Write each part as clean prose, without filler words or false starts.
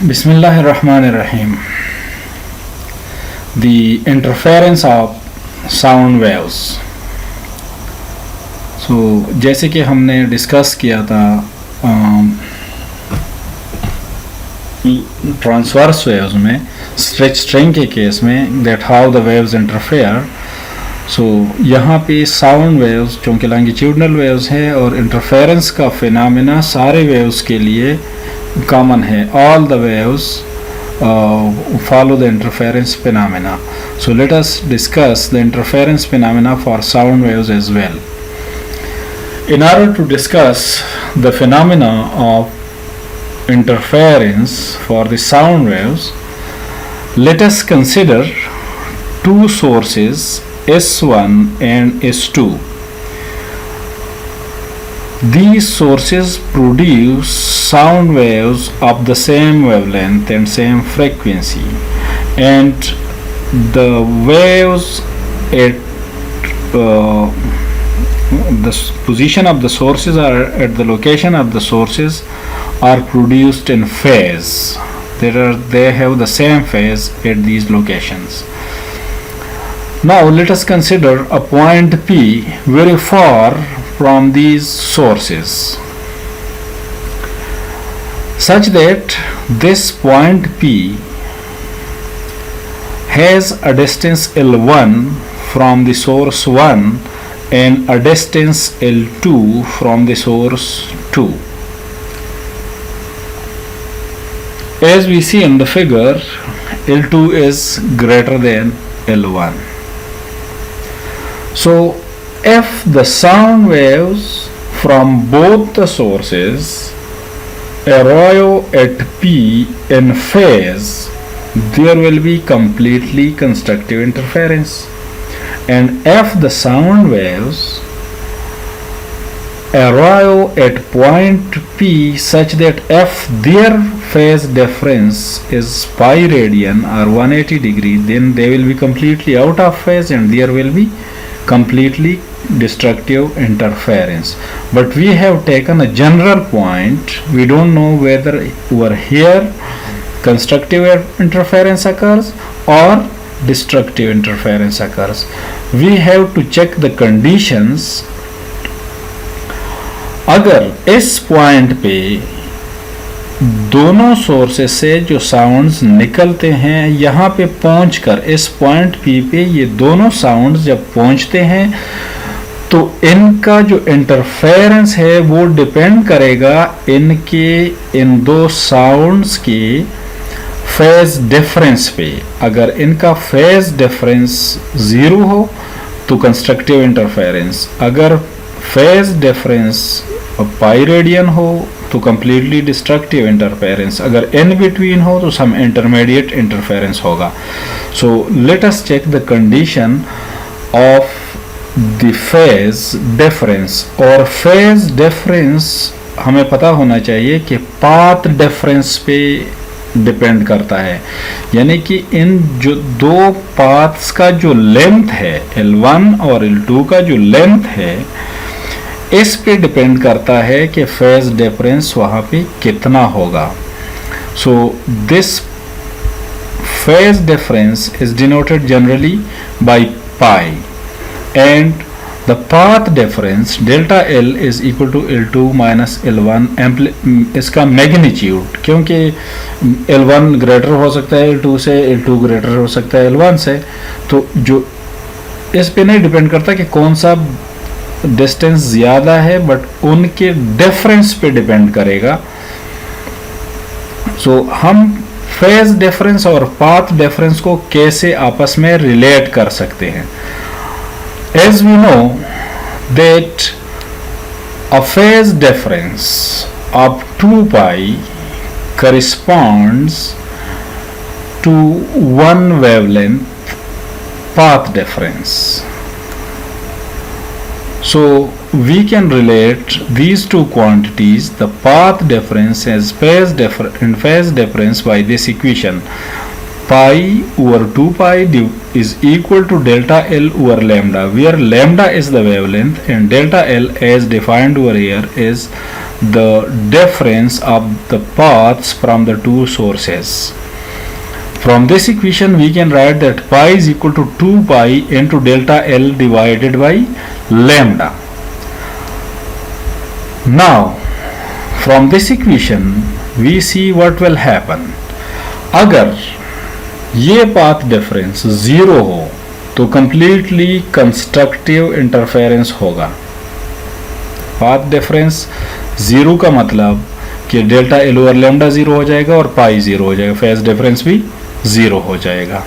Bismillahirrahmanirrahim. The interference of sound waves. So जैसे कि हमने डिस्कस किया था ट्रांसवर्स वेव्स में, स्ट्रेच स्ट्रिंग के केस में, that how the waves interfere. So यहाँ पे साउंड वेव्स चूँकि लॉन्गिट्यूडनल वेव्स है और इंटरफेरेंस का फिनोमेना सारे वेव्स के लिए कॉमन है. All the waves follow the interference phenomena. So let us discuss the interference phenomena for sound waves as well. In order to discuss the phenomena of interference for the sound waves, let us consider two sources S1 and S2. These sources produce sound waves of the same wavelength and same frequency, and the waves at the position of the sources are at the location of the sources are produced in phase. They have the same phase at these locations. Now let us consider a point P very far from these sources, such that this point P has a distance L1 from the source 1 and a distance L2 from the source 2. As we see in the figure, L2 is greater than L1. So if the sound waves from both the sources arrive at P in phase, there will be completely constructive interference. And if the sound waves arrive at point P such that if their phase difference is pi radian or 180 degree, then they will be completely out of phase and there will be completely destructive interference. But we have taken a general point. We don't know whether over here constructive interference occurs or destructive interference occurs. We have to check the conditions. अगर इस point पे दोनों sources से जो sounds निकलते हैं, यहाँ पे पहुंचकर इस पॉइंट पी पे ये दोनों साउंड्स जब पहुंचते हैं तो इनका जो इंटरफेरेंस है वो डिपेंड करेगा इन दो साउंड्स के फेज डिफरेंस पे. अगर इनका फेज डिफरेंस 0 हो तो कंस्ट्रक्टिव इंटरफेरेंस, अगर फेज डिफरेंस पाई रेडियन हो तो कंप्लीटली डिस्ट्रक्टिव इंटरफेरेंस, अगर इन बिटवीन हो तो सम इंटरमीडिएट इंटरफेरेंस होगा. So let us check the condition of the phase difference. और फेज डिफरेंस हमें पता होना चाहिए कि पाथ डिफरेंस पे डिपेंड करता है, यानी कि इन जो दो पाथ्स का जो लेंथ है L1 और L2 का जो लेंथ है इस पे डिपेंड करता है कि फेज डिफरेंस वहाँ पे कितना होगा. So this phase difference is denoted generally by pi and the path difference delta L is equal to L2 minus L1. इसका मैग्नीट्यूड, क्योंकि L1 ग्रेटर हो सकता है L2 से, L2 ग्रेटर हो सकता है L1 से, तो जो इस पे नहीं डिपेंड करता कि कौन सा डिस्टेंस ज़्यादा है, बट उनके डिफरेंस पे डिपेंड करेगा. सो हम फेज डिफरेंस और पाथ डिफरेंस को कैसे आपस में रिलेट कर सकते हैं. As we know that a phase difference of 2 pi corresponds to one wavelength path difference. So we can relate these two quantities, the path difference as phase difference by this equation. pi over 2 pi is equal to delta L over lambda, where lambda is the wavelength and delta L as defined over here is the difference of the paths from the two sources. From this equation we can write that pi is equal to 2 pi into delta L divided by lambda. Now from this equation we see what will happen. अगर ये path difference zero हो तो completely constructive interference होगा. Path difference zero का मतलब कि delta L over lambda zero हो जाएगा और पाई ज़ीरो हो जाएगा, फेज डिफरेंस भी ज़ीरो हो जाएगा.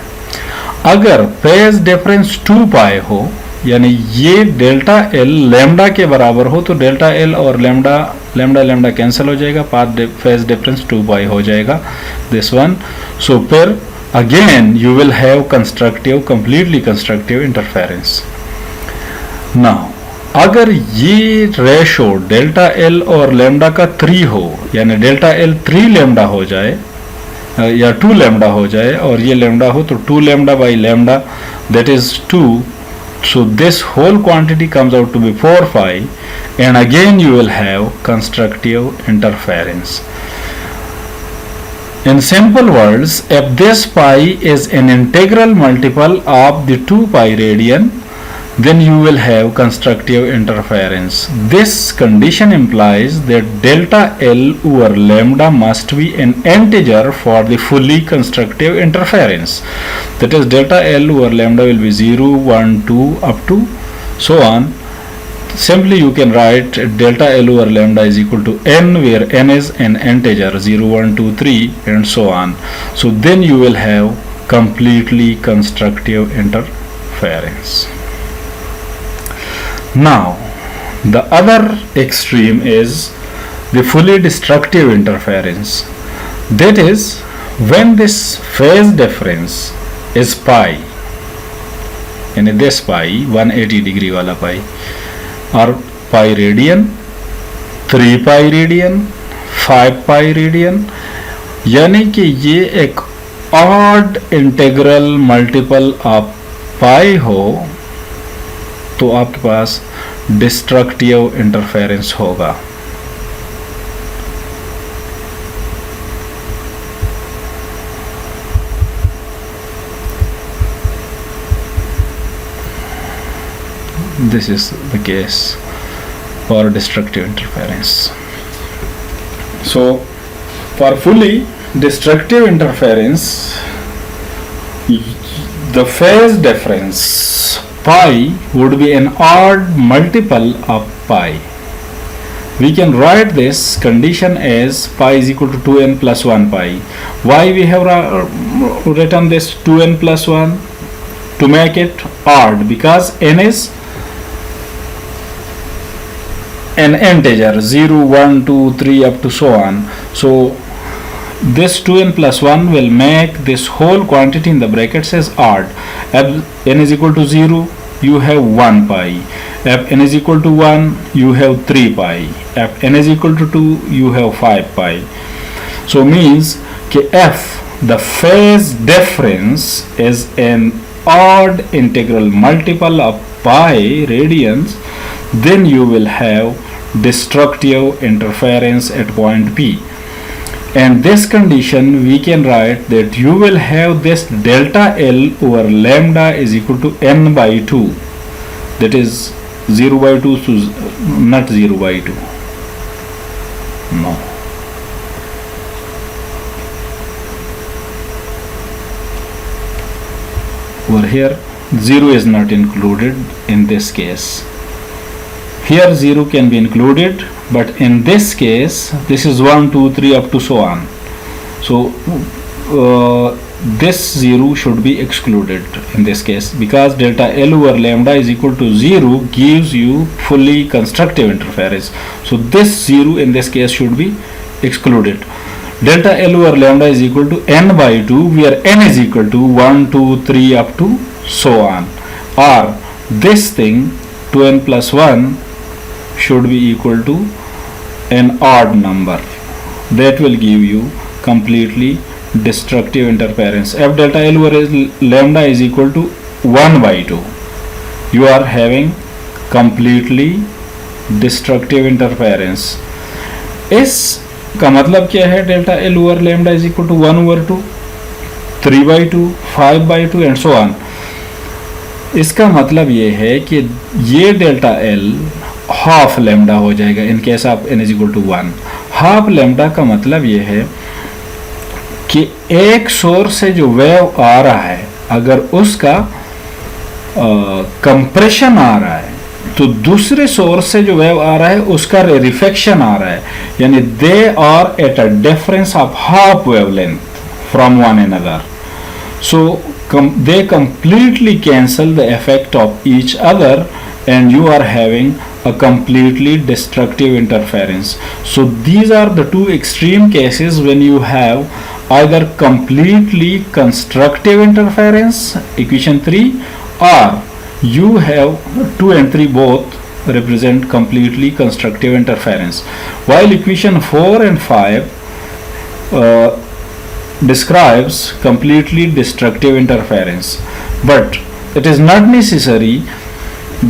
अगर फेज डिफरेंस 2 पाई हो यानी ये डेल्टा एल लैम्डा के बराबर हो तो डेल्टा एल और लैम्डा लैम्डा लैम्डा कैंसिल हो जाएगा, पाथ फेज डिफरेंस 2 पाई हो जाएगा दिस वन. सो फिर again you will have completely constructive interference. Now अगर ये रेशो डेल्टा एल और लैम्डा का 3 हो यानी डेल्टा एल 3 लैम्डा हो जाए या 2 लैम्डा हो जाए और ये लैम्डा हो तो 2 lambda by lambda that is 2, so this whole quantity comes out to be 4 pi and again you will have constructive interference. In simple words, if this pi is an integral multiple of the 2 pi radian, then you will have constructive interference. This condition implies that delta L over lambda must be an integer for the fully constructive interference. That is, delta L over lambda will be 0, 1, 2 up to so on. Simply you can write delta L over lambda is equal to n, where n is an integer 0, 1, 2, 3 and so on. So then you will have completely constructive interference. Now the other extreme is the fully destructive interference. That is when this phase difference is pi, and this pi 180 degree wala pi, और pi radian, 3 pi radian, 5 pi radian, यानी कि ये एक odd integral multiple of पाई हो तो आपके पास destructive interference होगा. This is the case for destructive interference. So for fully destructive interference, the phase difference pi would be an odd multiple of pi. We can write this condition as pi is equal to 2n plus 1 pi. Why we have written this 2n plus 1? To make it odd, because n is an integer 0, 1, 2, 3 up to so on. So this 2n plus 1 will make this whole quantity in the brackets as odd. If n is equal to 0 you have 1 pi, if n is equal to 1 you have 3 pi, if n is equal to 2 you have 5 pi. So means कि f the phase difference is an odd integral multiple of pi radians, then you will have destructive interference at point P. And this condition we can write that you will have this delta L over lambda is equal to n by 2. That is 0 by 2, so not 0 by 2. No. Over here 0 is not included in this case. Here 0 can be included, but in this case this is 1, 2, 3 up to so on. So this 0 should be excluded in this case, because delta L over lambda is equal to 0 gives you fully constructive interference. So this 0 in this case should be excluded. Delta L over lambda is equal to n by 2, where n is equal to 1, 2, 3 up to so on. Or this thing 2n plus 1 should be equal to an odd number. That will give you completely destructive interference. F delta L over lambda is equal to 1 by 2. You are having completely destructive interference. इस का मतलब क्या है? Delta L over lambda is equal to 1 over 2, 3 by 2, 5 by 2 and so on. इसका मतलब ये है कि ये डेल्टा एल हाफ लैम्डा हो जाएगा in case of n is equal to 1. Half lambda का मतलब ये है कि एक सोर्स से जो वेव आ रहा है, अगर उसका कंप्रेशन आ रहा है, तो दूसरे सोर्स से जो वेव आ रहा है उसका रिफ्लेक्शन आ रहा है, यानी they are at a difference of half wavelength from one another. So they completely cancel the effect of each other and you are having a completely destructive interference. So these are the two extreme cases when you have either completely constructive interference, equation 3, or you have 2 and 3 both represent completely constructive interference, while equation 4 and 5 describes completely destructive interference. But it is not necessary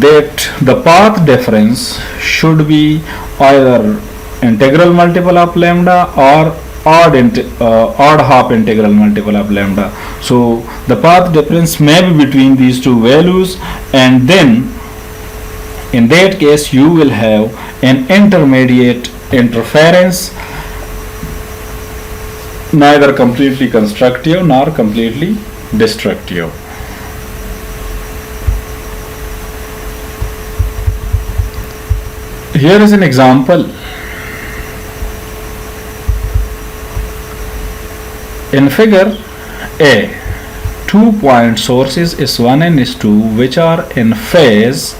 that the path difference should be either integral multiple of lambda or odd half integral multiple of lambda. So the path difference may be between these two values, and then in that case you will have an intermediate interference, neither completely constructive nor completely destructive. Here is an example. In figure A, 2-point sources S1 and S2 which are in phase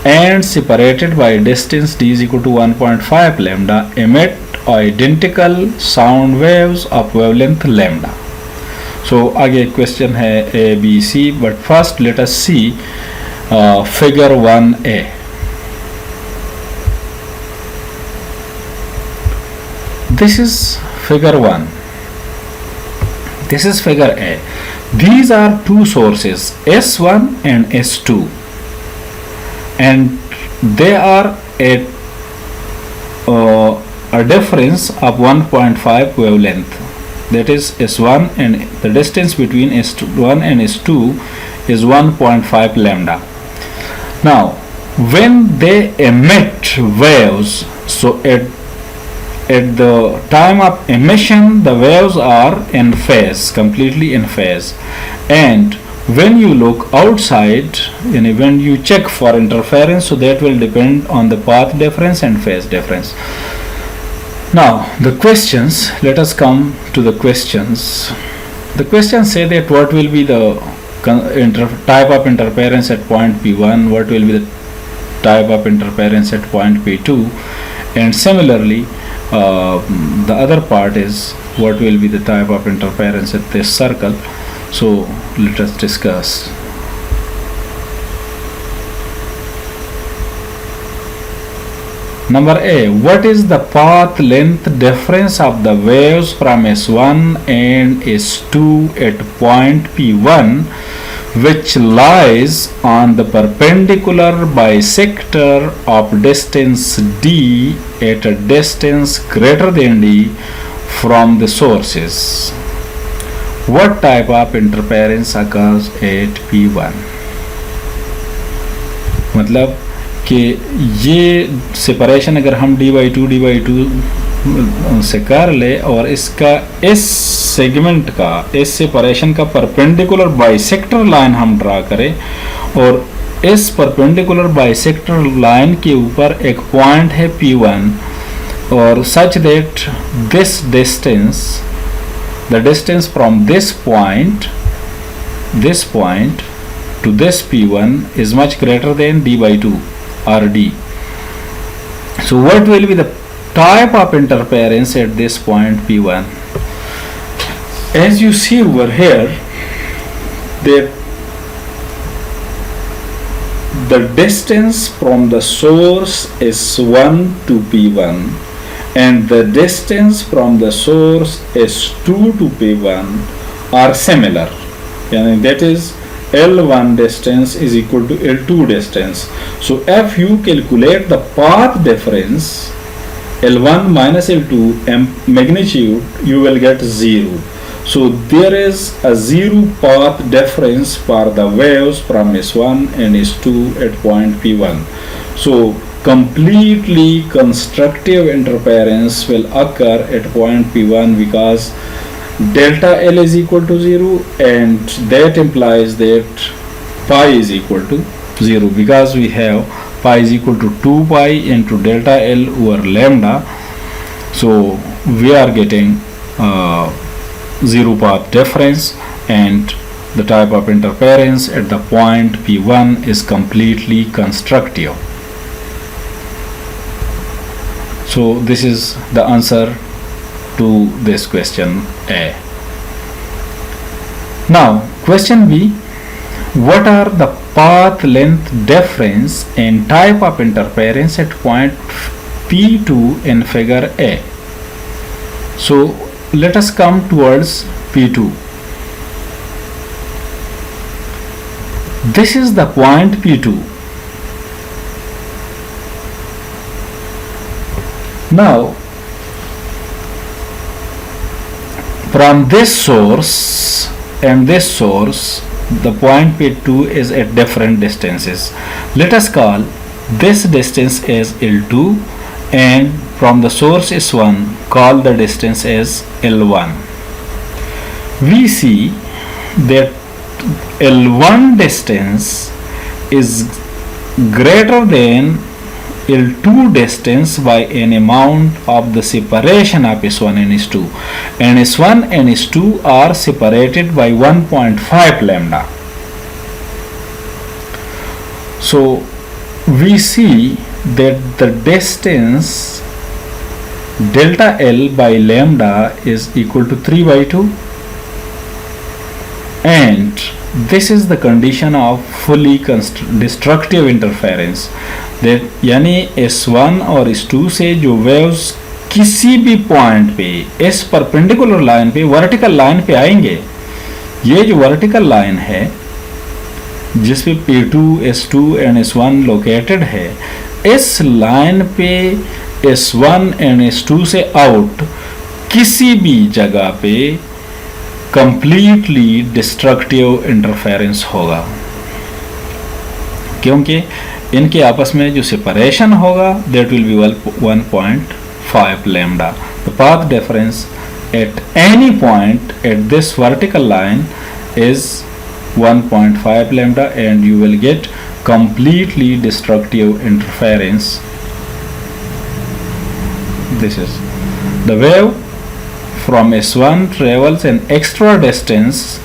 and separated by distance d is equal to 1.5 lambda emit identical sound waves of wavelength lambda. So आगे question है A, B, C, but first let us see figure 1A. This is figure 1. This is figure A. These are two sources, S1 and S2, and they are at a difference of 1.5 wavelength, that is S1, and the distance between S1 and S2 is 1.5 lambda. Now when they emit waves, so at the time of emission the waves are in phase, completely in phase, and when you look outside and when you check for interference, so that will depend on the path difference and phase difference. Now the questions, let us come to the questions. The questions say that what will be the type of interference at point P1, what will be the type of interference at point P2, and similarly the other part is what will be the type of interference at this circle. So let us discuss. Number A, what is the path length difference of the waves from S1 and S2 at point P1 which lies on the perpendicular bisector of distance d at a distance greater than d from the sources? What type of interference occurs at P1? मतलब कि ये separation अगर हम d/2 से कर ले और इसका इस सेगमेंट का, इस सेपरेशन का परपेंडिकुलर बाइसेक्टर लाइन हम ड्रा करें और इस परपेंडिकुलर बाइसेक्टर लाइन के ऊपर एक पॉइंट है P1 और such that this distance, the distance from this point to this P1 is much greater than d/2 or d. So what will be the type of interference at this point P1? As you see over here that the distance from the source S1 to P1 and the distance from the source S2 to P1 are similar. Yani that is L1 distance is equal to L2 distance. So if you calculate the path difference L1 minus L2 magnitude, you will get 0. So there is a 0 path difference for the waves from S1 and S2 at point P1. So completely constructive interference will occur at point P1 because delta L is equal to 0, and that implies that pi is equal to 0 because we have pi is equal to 2 pi into delta L over lambda. So we are getting 0 path difference, and the type of interference at the point P1 is completely constructive. So this is the answer to this question A. Now question B, what are the path length difference and type of interference at point P2 in figure A? So let us come towards P2. This is the point P2. Now from this source and this source, the point P2 is at different distances. Let us call this distance as L2, and from the source S1 call the distance as L1. We see that L1 distance is greater than L2 distance by an amount of the separation of S1 and S2, and S1 and S2 are separated by 1.5 lambda. So we see that the distance delta L by lambda is equal to 3 by 2, and this is the condition of fully destructive interference, that यानी S1 और S2 से जो waves किसी भी point पे इस perpendicular line पे vertical line पे आएंगे, ये जो वर्टिकल लाइन है जिस पे P2, S2 and S1 located है, इस लाइन पे S1 एंड S2 से आउट किसी भी जगह पे कंप्लीटली डिस्ट्रक्टिव इंटरफेरेंस होगा, क्योंकि इनके आपस में जो सेपरेशन होगा that will be 1.5 lambda. The path difference at any point at this vertical line is 1.5 lambda, and you will get completely destructive interference. This is the wave from S1 travels an extra distance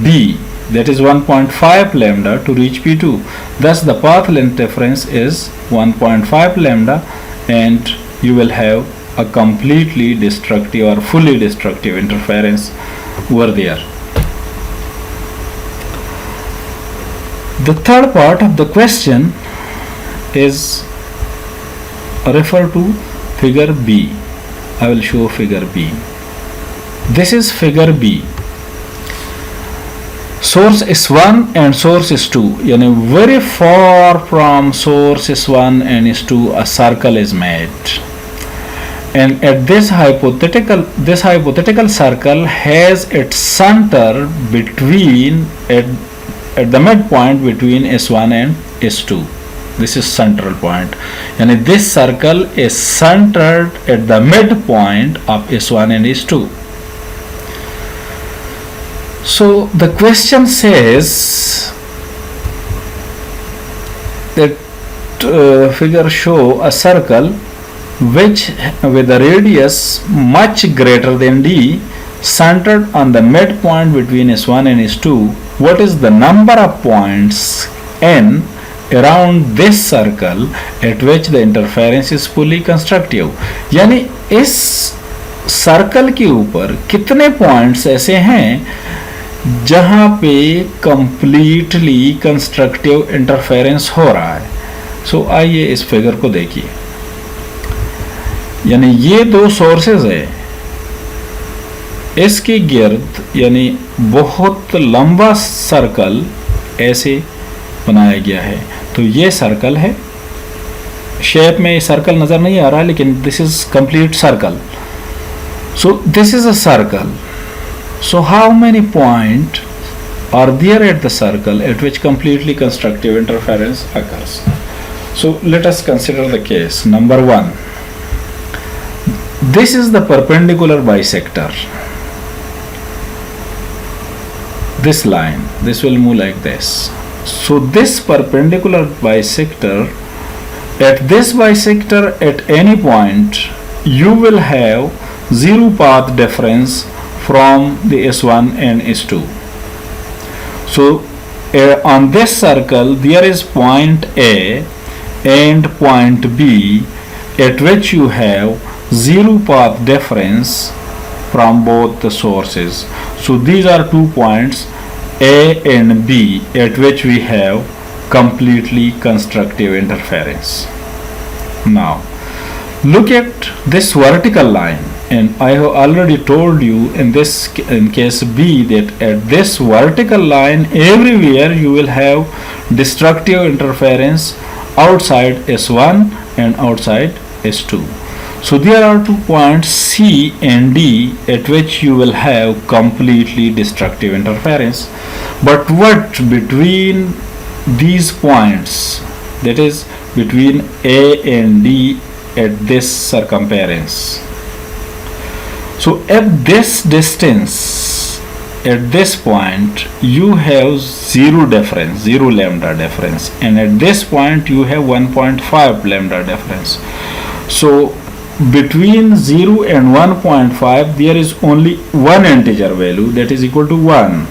d, that is 1.5 lambda, to reach P2. Thus the path length difference is 1.5 lambda, and you will have a completely destructive or fully destructive interference over there. The third part of the question is refer to figure B. I will show figure B. This is figure B. Source S1 and source S2, yani very far from source S1 and S2 a circle is made, and at this hypothetical circle has its center between at the midpoint between S1 and S2. This is central point, and this circle is centered at the midpoint of S1 and S2. So the question says that figure show a circle which with a radius much greater than d, centered on the midpoint between S1 and S2. What is the number of points n around this circle at which the interference is fully constructive? यानी इस circle के ऊपर कितने points ऐसे हैं जहां पे completely constructive interference हो रहा है. सो आइए इस फिगर को देखिए. यानी ये दो सोर्सेज है, इसके गिर्द यानी बहुत लंबा सर्कल ऐसे बनाया गया है। तो ये सर्कल है, शेप में सर्कल नजर नहीं आ रहा लेकिन this is complete circle. So this is a circle. So how many point are there at the circle at which completely constructive interference occurs? So let us consider the case. Number 1, this is the perpendicular bisector. This line, this will move like this. So this perpendicular bisector, at this bisector at any point you will have zero path difference from the S1 and S2. So on this circle there is point A and point B at which you have zero path difference from both the sources. So these are 2 points A and B at which we have completely constructive interference. Now look at this vertical line, and I have already told you in case B that at this vertical line everywhere you will have destructive interference outside S1 and outside S2. So there are 2 points C and D at which you will have completely destructive interference. But what between these points, that is between A and D at this circumference? So at this distance, at this point you have zero difference, 0 lambda difference, and at this point you have 1.5 lambda difference. So between 0 and 1.5 there is only one integer value, that is equal to 1.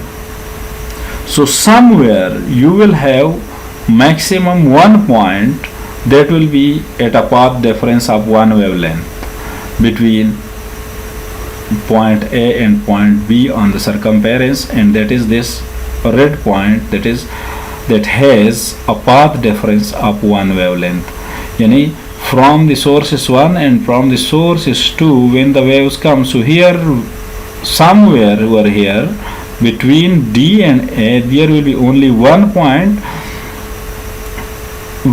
So somewhere you will have maximum 1 point that will be at a path difference of 1 wavelength between point A and point B on the circumference, and that is this red point, that has a path difference of 1 wavelength. Yani from the source is 1 and from the source is 2 when the waves come. So here somewhere over here between D and A there will be only 1 point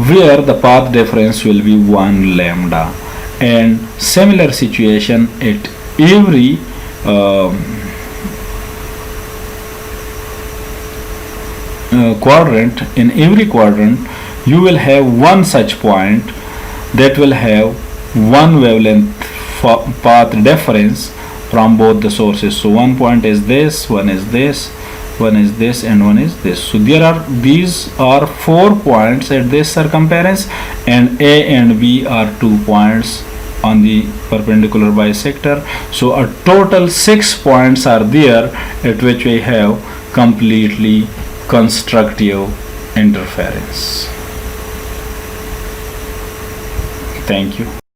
where the path difference will be 1 lambda, and similar situation at every quadrant. In every quadrant you will have one such point that will have 1 wavelength path difference from both the sources. So one point is this, one is this, one is this, and one is this. So these are 4 points at this circumference, and A and B are 2 points on the perpendicular bisector. So a total 6 points are there at which we have completely constructive interference. Thank you.